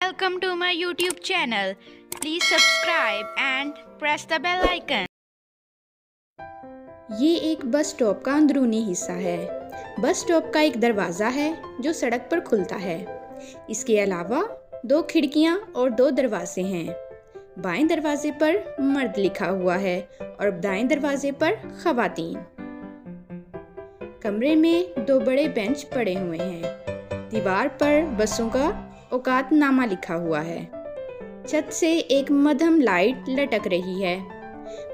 Welcome to my YouTube channel. Please subscribe and press the bell icon. ये एक bus stop का अंदरूनी हिस्सा है। बस स्टॉप का एक दरवाज़ा है जो सड़क पर खुलता है। इसके अलावा 2 खिड़कियां और 2 दरवाजे हैं। बाएं दरवाजे पर मर्द लिखा हुआ है और दाएं दरवाजे पर ख़वातीन। कमरे में 2 बड़े बेंच पड़े हुए हैं। दीवार पर बसों का औकातनामा लिखा हुआ है। छत से एक मध्यम लाइट लटक रही है।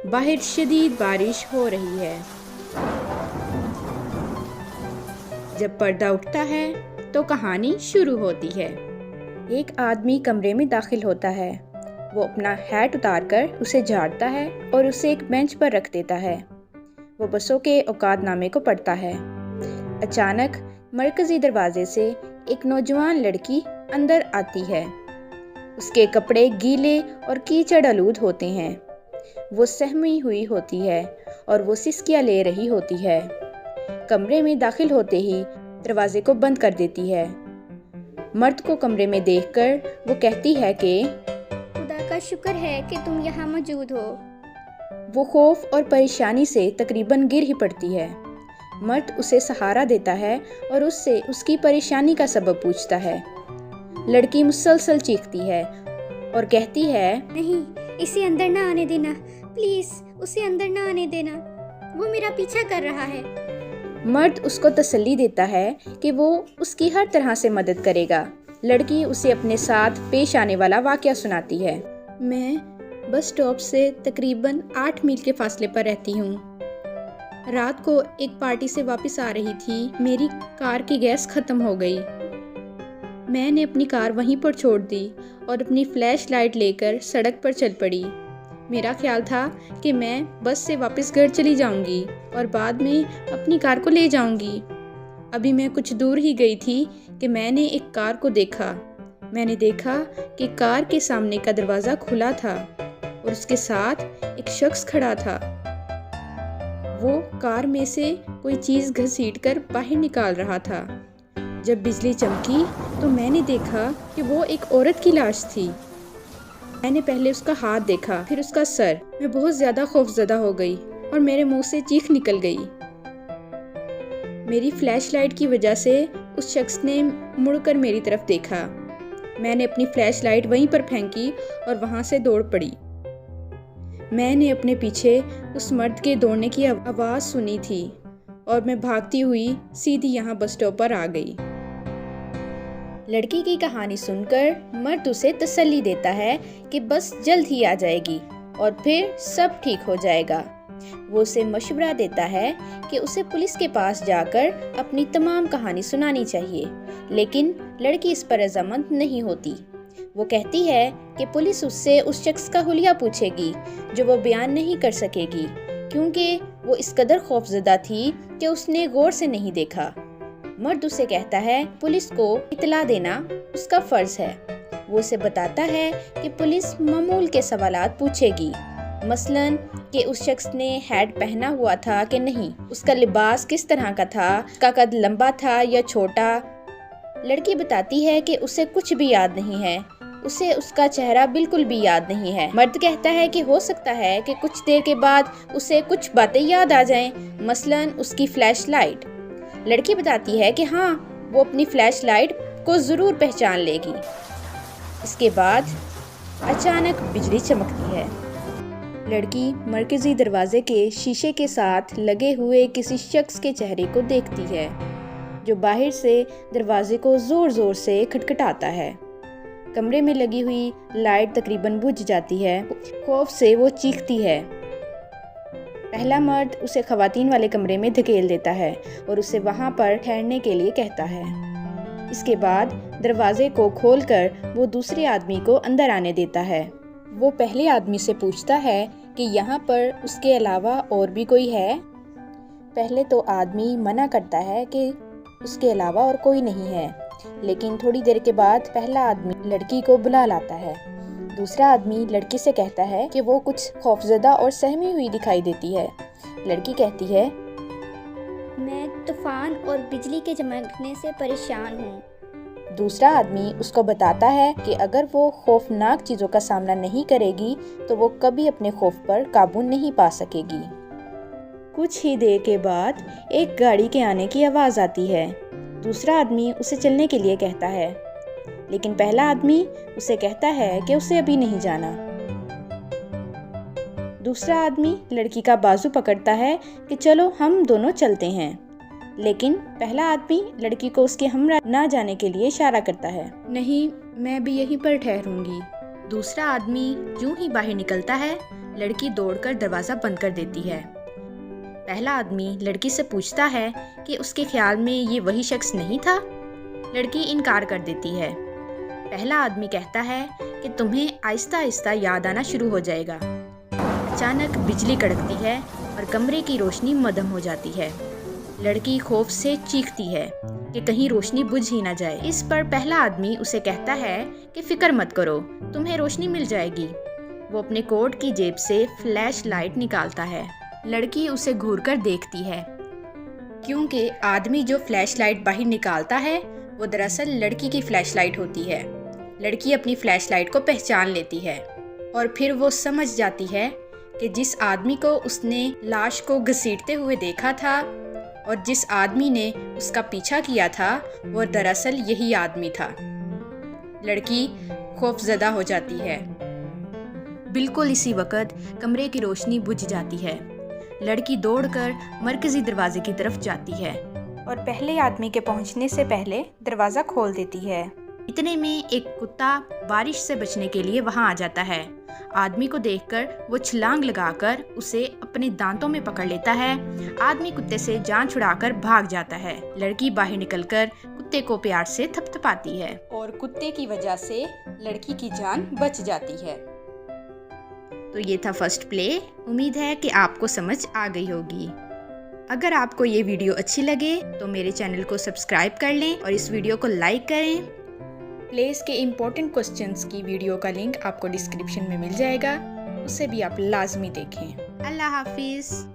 बाहर शदीद बारिश हो रही है। जब पर्दा उठता है तो कहानी शुरू होती है। एक आदमी कमरे में दाखिल होता है। वो अपना हैट उतारकर उसे झाड़ता है और उसे एक बेंच पर रख देता है। वो बसों के औकातनामे को पढ़ता है। अचानक मरकजी दरवाजे से एक नौजवान लड़की अंदर आती है। उसके कपड़े गीले और कीचड़ आलूद होते हैं। वो सहमी हुई होती है और वो सिसकियाँ ले रही होती है। कमरे में दाखिल होते ही दरवाजे को बंद कर देती है। मर्द को कमरे में देखकर वो कहती है कि खुदा का शुक्र है कि तुम यहाँ मौजूद हो। वो खौफ और परेशानी से तकरीबन गिर ही पड़ती है। मर्द उसे सहारा देता है और उससे उसकी परेशानी का सबब पूछता है। लड़की मुसलसल चीखती है और कहती है, नहीं, इसे अंदर ना आने देना, प्लीज उसे अंदर ना आने देना, वो मेरा पीछा कर रहा है। मर्द उसको तसल्ली देता है कि वो उसकी हर तरह से मदद करेगा। लड़की उसे अपने साथ पेश आने वाला वाकया सुनाती है। मैं बस स्टॉप से तकरीबन 8 मील के फासले पर रहती हूँ। रात को एक पार्टी से वापस आ रही थी। मेरी कार की गैस ख़त्म हो गई। मैंने अपनी कार वहीं पर छोड़ दी और अपनी फ्लैश लाइट लेकर सड़क पर चल पड़ी। मेरा ख्याल था कि मैं बस से वापस घर चली जाऊंगी और बाद में अपनी कार को ले जाऊंगी। अभी मैं कुछ दूर ही गई थी कि मैंने एक कार को देखा। मैंने देखा कि कार के सामने का दरवाज़ा खुला था और उसके साथ एक शख्स खड़ा था। वो कार में से कोई चीज़ घसीटकर बाहर निकाल रहा था। जब बिजली चमकी तो मैंने देखा कि वो एक औरत की लाश थी। मैंने पहले उसका हाथ देखा, फिर उसका सर। मैं बहुत ज़्यादा खौफजदा हो गई और मेरे मुंह से चीख निकल गई। मेरी फ्लैश लाइट की वजह से उस शख्स ने मुड़कर मेरी तरफ देखा। मैंने अपनी फ्लैश लाइट वहीं पर फेंकी और वहाँ से दौड़ पड़ी। मैंने अपने पीछे उस मर्द के दौड़ने की आवाज़ सुनी थी और मैं भागती हुई सीधी यहाँ बस स्टॉप पर आ गई। लड़की की कहानी सुनकर मर्द उसे तसल्ली देता है कि बस जल्द ही आ जाएगी और फिर सब ठीक हो जाएगा। वो उसे मशवरा देता है कि उसे पुलिस के पास जाकर अपनी तमाम कहानी सुनानी चाहिए, लेकिन लड़की इस पर रजामंद नहीं होती। वो कहती है कि पुलिस उससे उस शख्स का हुलिया पूछेगी जो वो बयान नहीं कर सकेगी, क्योंकि वो इस कदर खौफजदा थी कि उसने गौर से नहीं देखा। मर्द उसे कहता है पुलिस को इतला देना उसका फर्ज है। वो उसे बताता है कि पुलिस मामूल के सवालात पूछेगी, मसलन कि उस शख्स ने हैट पहना हुआ था कि नहीं, उसका लिबास किस तरह का था, उसका कद लंबा था या छोटा। लड़की बताती है कि उसे कुछ भी याद नहीं है, उसे उसका चेहरा बिल्कुल भी याद नहीं है। मर्द कहता है कि हो सकता है कि कुछ देर के बाद उसे कुछ बातें याद आ जाएं, मसलन उसकी फ्लैश लाइट। लड़की बताती है कि हाँ, वो अपनी फ्लैश लाइट को ज़रूर पहचान लेगी। इसके बाद अचानक बिजली चमकती है। लड़की मरकजी दरवाजे के शीशे के साथ लगे हुए किसी शख्स के चेहरे को देखती है जो बाहर से दरवाजे को ज़ोर ज़ोर से खटखटाता है। कमरे में लगी हुई लाइट तकरीबन बुझ जाती है। खौफ से वो चीखती है। पहला मर्द उसे ख़वातीन वाले कमरे में धकेल देता है और उसे वहाँ पर ठहरने के लिए कहता है। इसके बाद दरवाजे को खोलकर वो दूसरे आदमी को अंदर आने देता है। वो पहले आदमी से पूछता है कि यहाँ पर उसके अलावा और भी कोई है। पहले तो आदमी मना करता है कि उसके अलावा और कोई नहीं है, लेकिन थोड़ी देर के बाद पहला आदमी लड़की को बुला लाता है। दूसरा आदमी लड़की से कहता है कि वो कुछ खौफजदा और सहमी हुई दिखाई देती है। लड़की कहती है, मैं तूफान और बिजली के चमकने से परेशान हूँ। دوسرا آدمی اس کو بتاتا ہے کہ اگر وہ خوفناک چیزوں کا سامنا نہیں کرے گی تو وہ کبھی اپنے خوف پر قابو نہیں پا سکے گی۔ کچھ ہی دیر کے بعد ایک گاڑی کے آنے کی آواز آتی ہے۔ دوسرا آدمی اسے چلنے کے لیے کہتا ہے، لیکن پہلا آدمی اسے کہتا ہے کہ اسے ابھی نہیں جانا۔ دوسرا آدمی لڑکی کا بازو پکڑتا ہے کہ چلو ہم دونوں چلتے ہیں، لیکن پہلا آدمی لڑکی کو اس کے ہمراہ نہ جانے کے لیے اشارہ کرتا ہے۔ نہیں، میں بھی یہیں پر ٹھہروں گی۔ دوسرا آدمی یوں ہی باہر نکلتا ہے، لڑکی دوڑ کر دروازہ بند کر دیتی ہے۔ پہلا آدمی لڑکی سے پوچھتا ہے کہ اس کے خیال میں یہ وہی شخص نہیں تھا؟ لڑکی انکار کر دیتی ہے۔ پہلا آدمی کہتا ہے کہ تمہیں آہستہ آہستہ یاد آنا شروع ہو جائے گا۔ اچانک بجلی کڑکتی ہے اور کمرے کی روشنی مدھم ہو جاتی ہے۔ لڑکی خوف سے چیختی ہے کہ کہیں روشنی بجھ ہی نہ جائے۔ اس پر پہلا آدمی اسے کہتا ہے کہ فکر مت کرو، تمہیں روشنی مل جائے گی۔ وہ اپنے کوٹ کی جیب سے فلیش لائٹ نکالتا ہے۔ لڑکی اسے گھور کر دیکھتی ہے، کیونکہ آدمی جو فلیش لائٹ باہر نکالتا ہے وہ دراصل لڑکی کی فلیش لائٹ ہوتی ہے۔ لڑکی اپنی فلیش لائٹ کو پہچان لیتی ہے اور پھر وہ سمجھ جاتی ہے کہ جس آدمی کو اس نے لاش کو گھسیٹتے ہوئے دیکھا تھا اور جس آدمی نے اس کا پیچھا کیا تھا وہ دراصل یہی آدمی تھا۔ لڑکی خوف زدہ ہو جاتی ہے۔ بالکل اسی وقت کمرے کی روشنی بجھ جاتی ہے۔ لڑکی دوڑ کر مرکزی دروازے کی طرف جاتی ہے اور پہلے آدمی کے پہنچنے سے پہلے دروازہ کھول دیتی ہے۔ اتنے میں ایک کتا بارش سے بچنے کے لیے وہاں آ جاتا ہے۔ آدمی کو دیکھ کر وہ چھلانگ لگا کر اسے اپنے دانتوں میں پکڑ لیتا ہے۔ آدمی کتے سے جان چھڑا کر بھاگ جاتا ہے۔ لڑکی باہر نکل کر کتے کو پیار سے تھپ تھپاتی ہے اور کتے کی وجہ سے لڑکی کی جان بچ جاتی ہے۔ تو یہ تھا فرسٹ پلے۔ امید ہے کہ آپ کو سمجھ آ گئی ہوگی۔ اگر آپ کو یہ ویڈیو اچھی لگے تو میرے چینل کو سبسکرائب کر لیں اور اس ویڈیو کو لائک کریں۔ پلیز کے امپورٹنٹ کوسچنز کی ویڈیو کا لنک آپ کو ڈسکرپشن میں مل جائے گا، اسے بھی آپ لازمی دیکھیں۔ اللہ حافظ۔